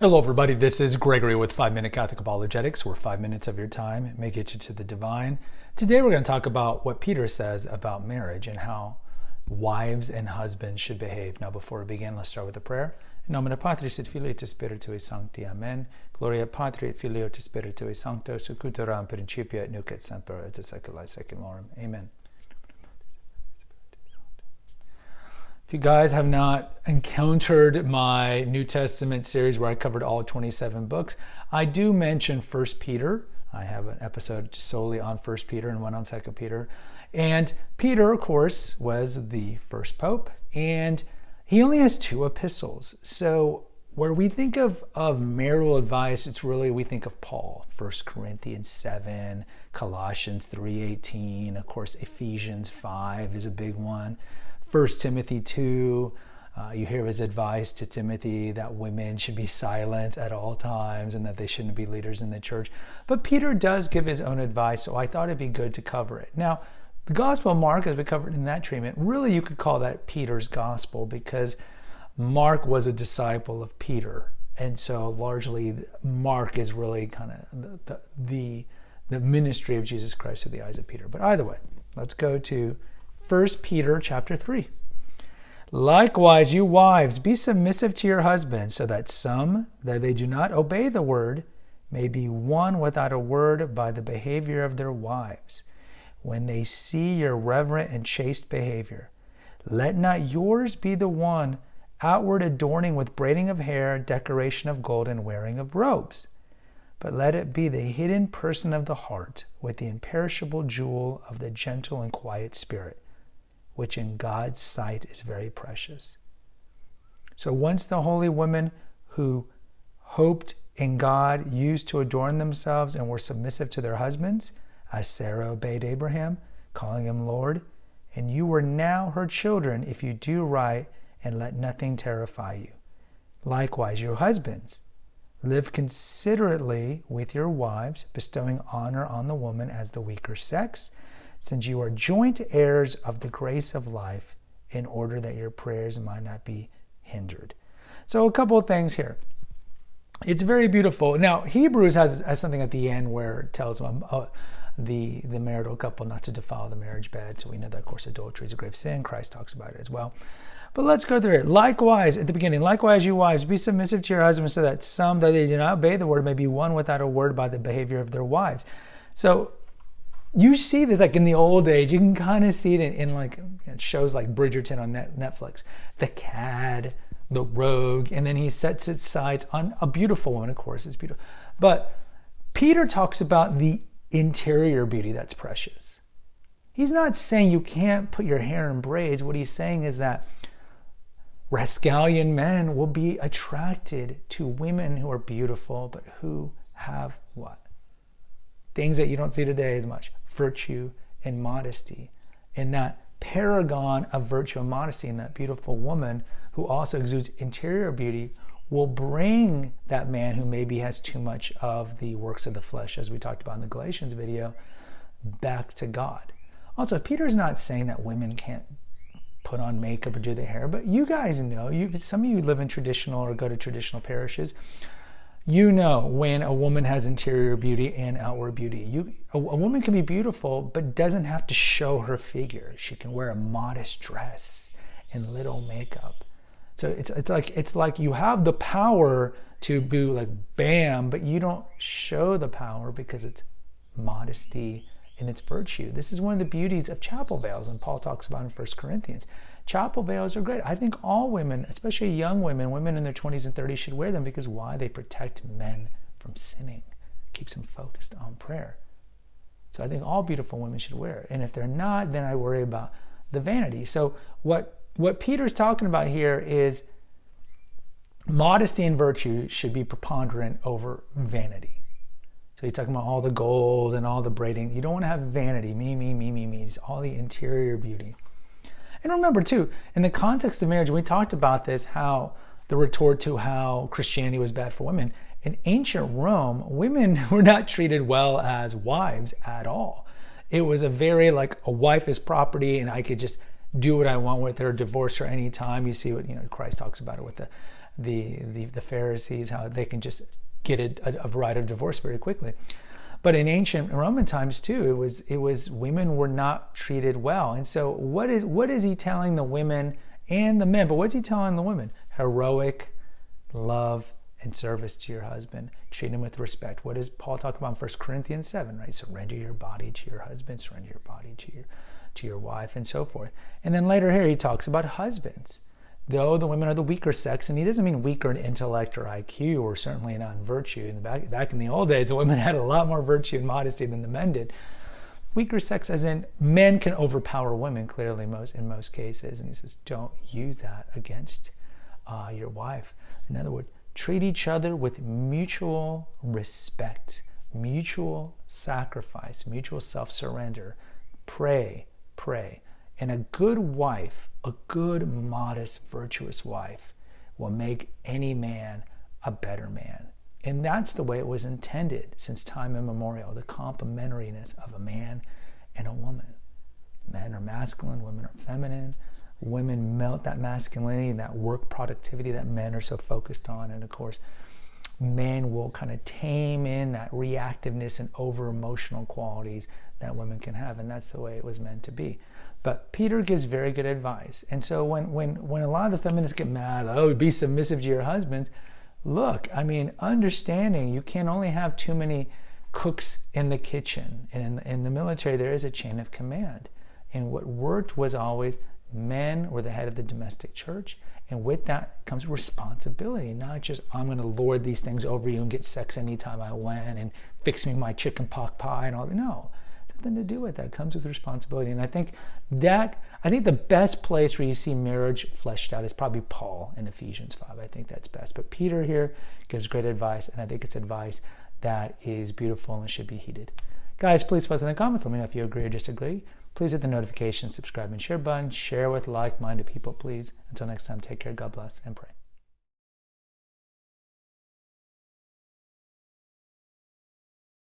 Hello, everybody. This is Gregory with 5-Minute Catholic Apologetics, where 5 minutes of your time may get you to the divine. Today, we're going to talk about what Peter says about marriage and how wives and husbands should behave. Now, before we begin, let's start with a prayer. In nomine Patris et Filii et Spiritui Sancti. Amen. Gloria Patri et Filii et Spiritui Sancto, sicut erat in principio et nunc et semper et saecula saeculorum. Amen. If you guys have not encountered my New Testament series where I covered all 27 books, I do mention 1 Peter. I have an episode solely on 1 Peter and one on 2 Peter. And Peter, of course, was the first pope, and he only has 2 epistles. So where we think of marital advice, it's really, we think of Paul, 1 Corinthians 7, Colossians 3:18, of course, Ephesians 5 is a big one. 1 Timothy 2, you hear his advice to Timothy that women should be silent at all times and that they shouldn't be leaders in the church. But Peter does give his own advice, so I thought it'd be good to cover it. Now, the Gospel of Mark, as we covered in that treatment, really you could call that Peter's Gospel because Mark was a disciple of Peter. And so largely Mark is really kind of the ministry of Jesus Christ through the eyes of Peter. But either way, let's go to 1 Peter chapter 3. Likewise, you wives, be submissive to your husbands, so that some, though they do not obey the word, may be won without a word by the behavior of their wives, when they see your reverent and chaste behavior. Let not yours be the one outward adorning with braiding of hair, decoration of gold, and wearing of robes, but let it be the hidden person of the heart, with the imperishable jewel of the gentle and quiet spirit, which in God's sight is very precious. So once the holy women who hoped in God used to adorn themselves and were submissive to their husbands, as Sarah obeyed Abraham, calling him Lord, and you were now her children if you do right and let nothing terrify you. Likewise, your husbands, live considerately with your wives, bestowing honor on the woman as the weaker sex, since you are joint heirs of the grace of life, in order that your prayers might not be hindered. So a couple of things here. It's very beautiful. Now, Hebrews has something at the end where it tells them the marital couple not to defile the marriage bed. So we know that, of course, adultery is a grave sin. Christ talks about it as well. But let's go through it. Likewise, at the beginning, likewise, you wives, be submissive to your husbands, so that some, though they do not obey the word, may be won without a word by the behavior of their wives. So you see this like in the old age. You can kind of see it in like shows like Bridgerton on Netflix. The cad, the rogue, and then he sets his sights on a beautiful woman. Of course, it's beautiful. But Peter talks about the interior beauty that's precious. He's not saying you can't put your hair in braids. What he's saying is that rascallion men will be attracted to women who are beautiful, but who have what? Things that you don't see today as much. Virtue and modesty. And that paragon of virtue and modesty in that beautiful woman who also exudes interior beauty will bring that man who maybe has too much of the works of the flesh, as we talked about in the Galatians video, back to God. Also, Peter's not saying that women can't put on makeup or do their hair, but you guys know, some of you live in traditional or go to traditional parishes, you know when a woman has interior beauty and outward beauty. A woman can be beautiful, but doesn't have to show her figure. She can wear a modest dress and little makeup. So it's like you have the power to be like bam, but you don't show the power because it's modesty and it's virtue. This is one of the beauties of chapel veils, and Paul talks about in 1 Corinthians. Chapel veils are great. I think all women, especially young women in their 20s and 30s should wear them because why? They protect men from sinning. Keeps them focused on prayer. So I think all beautiful women should wear it. And if they're not, then I worry about the vanity. So what Peter's talking about here is modesty and virtue should be preponderant over vanity. So he's talking about all the gold and all the braiding. You don't want to have vanity, me. It's all the interior beauty. And remember too, in the context of marriage, we talked about this, how the retort to how Christianity was bad for women. In ancient Rome, women were not treated well as wives at all. It was a very like a wife is property and I could just do what I want with her, divorce her anytime. You see what Christ talks about it with the Pharisees, how they can just get a right of divorce very quickly. But in ancient Roman times too, it was women were not treated well. And so what is he telling the women and the men? But what's he telling the women? Heroic love and service to your husband. Treat him with respect. What does Paul talk about in 1 Corinthians 7, right? Surrender your body to your husband, surrender your body to your wife, and so forth. And then later here he talks about husbands. Though the women are the weaker sex, and he doesn't mean weaker in intellect or IQ, or certainly not in virtue. Back in the old days, the women had a lot more virtue and modesty than the men did. Weaker sex as in men can overpower women, clearly in most cases. And he says, don't use that against your wife. In other words, treat each other with mutual respect, mutual sacrifice, mutual self-surrender. Pray. And a good wife, a good, modest, virtuous wife will make any man a better man. And that's the way it was intended since time immemorial, the complementariness of a man and a woman. Men are masculine, women are feminine. Women melt that masculinity and that work productivity that men are so focused on. And of course, men will kind of tame in that reactiveness and over-emotional qualities that women can have. And that's the way it was meant to be. But Peter gives very good advice. And so when a lot of the feminists get mad, oh, be submissive to your husbands, look, I mean, understanding you can't only have too many cooks in the kitchen. And in the military, there is a chain of command. And what worked was always men were the head of the domestic church. And with that comes responsibility, not just I'm going to lord these things over you and get sex anytime I want and fix me my chicken pot pie and all that. No, something to do with that. It comes with responsibility. And I think the best place where you see marriage fleshed out is probably Paul in Ephesians 5. I think that's best. But Peter here gives great advice, and I think it's advice that is beautiful and should be heeded. Guys, please post in the comments. Let me know if you agree or disagree. Please hit the notification, subscribe, and share button. Share with like-minded people, please. Until next time, take care, God bless, and pray.